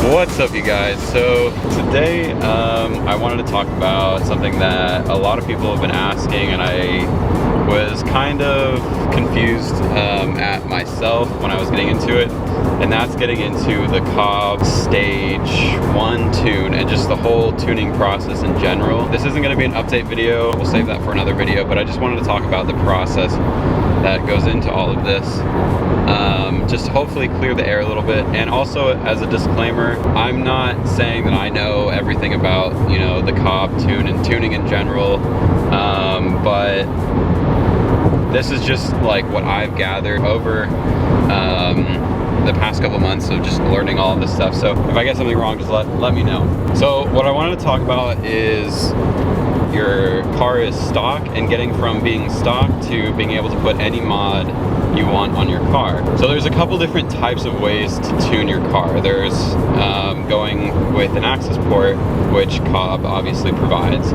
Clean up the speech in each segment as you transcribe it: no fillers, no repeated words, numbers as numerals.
What's up, you guys? So today I wanted to talk about something that a lot of people have been asking, and I was kind of confused at myself when I was getting into it, and that's getting into the COBB Stage 1 tune and just the whole tuning process in general. This isn't going to be an update video, we'll save that for another video, but I just wanted to talk about the process that goes into all of this, just to hopefully clear the air a little bit. And also, as a disclaimer, I'm not saying that I know everything about, you know, the COBB tune and tuning in general, but this is just like what I've gathered over the past couple months of just learning all of this stuff. So if I get something wrong, just let me know. So what I wanted to talk about is your car is stock, and getting from being stock to being able to put any mod you want on your car. So there's a couple different types of ways to tune your car. There's going with an access port, which COBB obviously provides,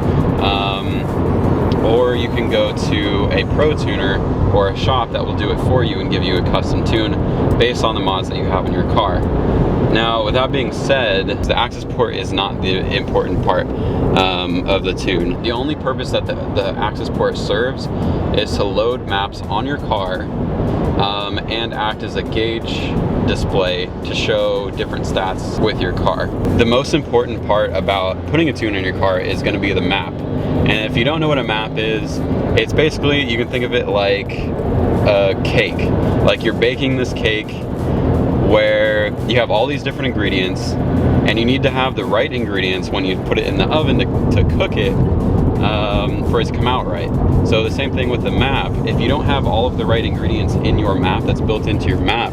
or you can go to a pro tuner or a shop that will do it for you and give you a custom tune based on the mods that you have in your car. Now, with that being said, the access port is not the important part of the tune. The only purpose that the access port serves is to load maps on your car and act as a gauge display to show different stats with your car. The most important part about putting a tune in your car is going to be the map. And if you don't know what a map is, it's basically, you can think of it like a cake. Like you're baking this cake where you have all these different ingredients, and you need to have the right ingredients when you put it in the oven to cook it for it to come out right. So the same thing with the map. If you don't have all of the right ingredients in your map that's built into your map,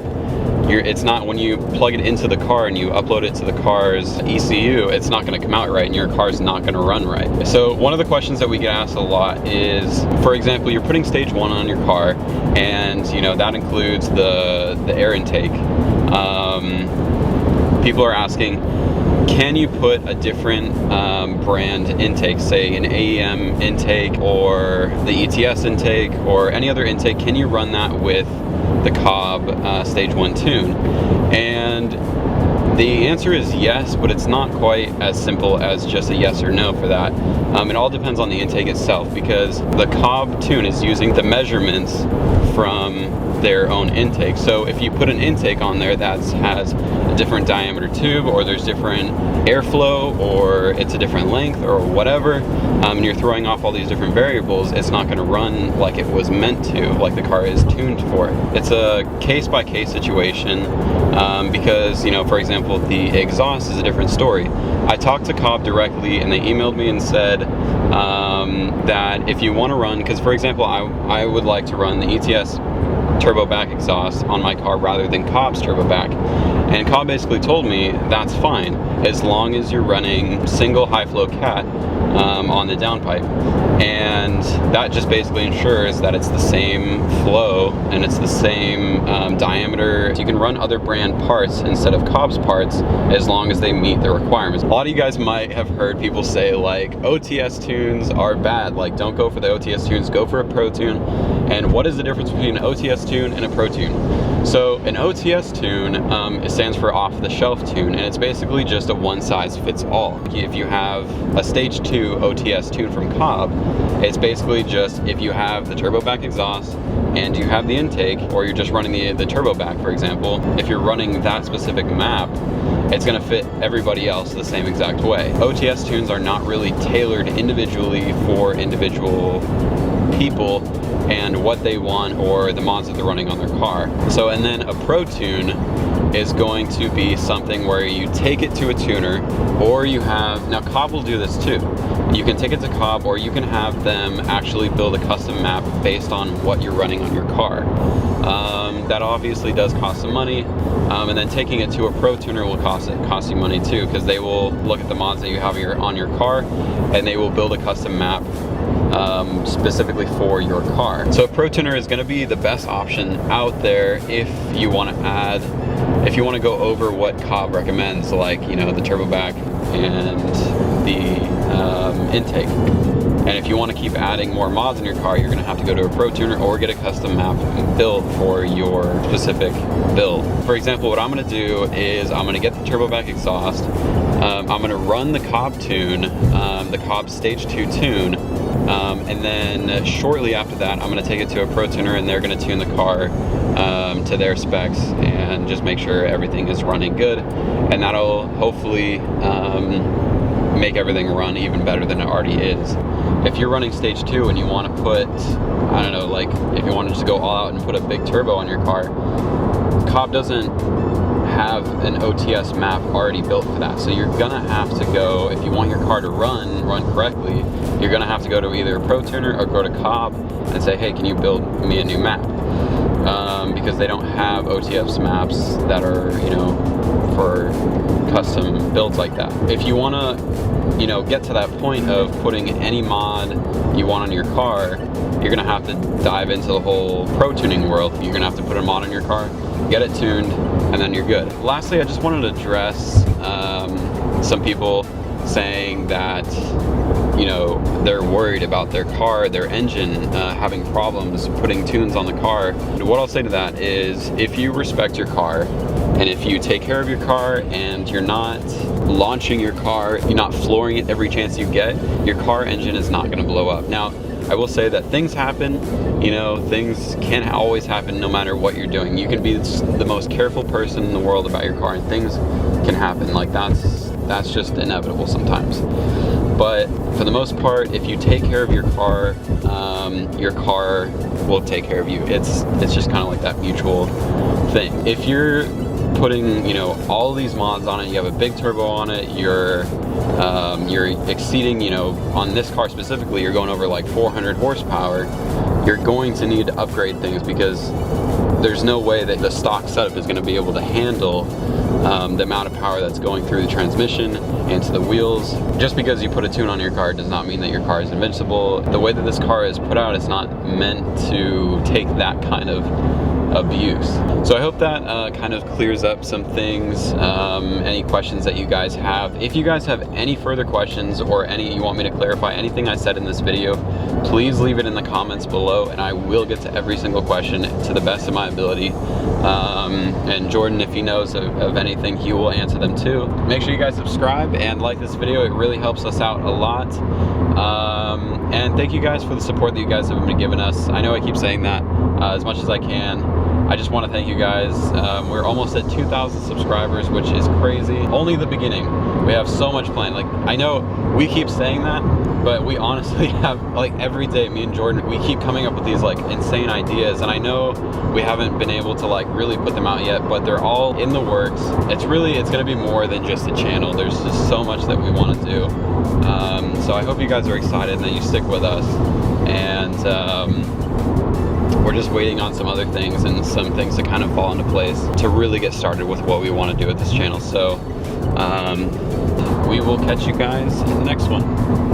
it's not, when you plug it into the car and you upload it to the car's ECU, it's not going to come out right, and your car's not going to run right. So one of the questions that we get asked a lot is, for example, you're putting stage 1 on your car, and you know that includes the air intake. People are asking, can you put a different brand intake, say an AEM intake or the ETS intake or any other intake, can you run that with the COBB Stage 1 tune? And the answer is yes, but it's not quite as simple as just a yes or no for that. It all depends on the intake itself, because the COBB tune is using the measurements from their own intake. So if you put an intake on there that has a different diameter tube, or there's different airflow, or it's a different length or whatever, and you're throwing off all these different variables, it's not going to run like it was meant to, like the car is tuned for it. It's a case-by-case situation, because, you know, for example, the exhaust is a different story. I talked to COBB directly, and they emailed me and said that if you want to run, because for example, I would like to run the ETS turbo back exhaust on my car rather than COBB's turbo back, and COBB basically told me that's fine as long as you're running single high flow cat on the downpipe, and that just basically ensures that it's the same flow and it's the same diameter. You can run other brand parts instead of COBB's parts as long as they meet the requirements. A lot of you guys might have heard people say like OTS tunes are bad, like don't go for the OTS tunes, go for a pro tune. And what is the difference between an OTS tune and a pro tune? So an OTS tune, it stands for off the shelf tune, and it's basically just a one size fits all. If you have a stage 2 OTS tune from COBB, it's basically just if you have the turbo back exhaust and you have the intake, or you're just running the turbo back, for example, if you're running that specific map, it's going to fit everybody else the same exact way. OTS tunes are not really tailored individually for individual people and what they want or the mods that they're running on their car. So, and then a pro tune is going to be something where you take it to a tuner, or you have, now COBB will do this too. You can take it to COBB, or you can have them actually build a custom map based on what you're running on your car. That obviously does cost some money, and then taking it to a pro tuner will cost you money too, because they will look at the mods that you have on your car, and they will build a custom map specifically for your car. So a pro tuner is going to be the best option out there if you want to go over what COBB recommends, like, you know, the turbo back and the intake. And if you want to keep adding more mods in your car, you're going to have to go to a Pro Tuner or get a custom map build for your specific build. For example, what I'm going to do is I'm going to get the turbo back exhaust. I'm going to run the COBB tune, the COBB Stage 2 tune, and then shortly after that, I'm going to take it to a Pro Tuner and they're going to tune the car to their specs and just make sure everything is running good. And that'll hopefully make everything run even better than it already is. If you're running Stage 2 and you want to put, I don't know, like if you want to just go all out and put a big turbo on your car, COBB doesn't have an OTS map already built for that. So you're gonna have to go, if you want your car to run correctly, you're gonna have to go to either a Pro Tuner or go to COBB and say, hey, can you build me a new map? Because they don't have OTS maps that are, you know, for custom builds like that. If you wanna, you know, get to that point of putting any mod you want on your car, you're gonna have to dive into the whole Pro Tuning world. You're gonna have to put a mod on your car, get it tuned, and then you're good. Lastly, I just wanted to address some people saying that, you know, they're worried about their car, their engine having problems putting tunes on the car. What I'll say to that is, if you respect your car, and if you take care of your car and you're not launching your car, you're not flooring it every chance you get, your car engine is not gonna blow up. Now, I will say that things happen, you know, things can always happen no matter what you're doing. You can be the most careful person in the world about your car and things can happen. Like that's just inevitable sometimes. But for the most part, if you take care of your car will take care of you. It's just kind of like that mutual thing. If you're putting, you know, all these mods on it, you have a big turbo on it, you're exceeding, you know, on this car specifically, you're going over like 400 horsepower, you're going to need to upgrade things because there's no way that the stock setup is going to be able to handle the amount of power that's going through the transmission and to the wheels. Just because you put a tune on your car does not mean that your car is invincible. The way that this car is put out, it's not meant to take that kind of abuse. So I hope that kind of clears up some things, any questions that you guys have. If you guys have any further questions or any you want me to clarify anything I said in this video, please leave it in the comments below and I will get to every single question to the best of my ability. And Jordan, if he knows of anything, he will answer them too. Make sure you guys subscribe and like this video. It really helps us out a lot. And thank you guys for the support that you guys have been giving us. I know I keep saying that as much as I can. I just want to thank you guys. We're almost at 2,000 subscribers, which is crazy. Only the beginning. We have so much planned. Like, I know we keep saying that, but we honestly have, like, every day, me and Jordan, we keep coming up with these like insane ideas, and I know we haven't been able to like really put them out yet, but they're all in the works. It's gonna be more than just a channel. There's just so much that we want to do. So I hope you guys are excited and that you stick with us. And we're just waiting on some other things and some things to kind of fall into place to really get started with what we want to do with this channel. So we will catch you guys in the next one.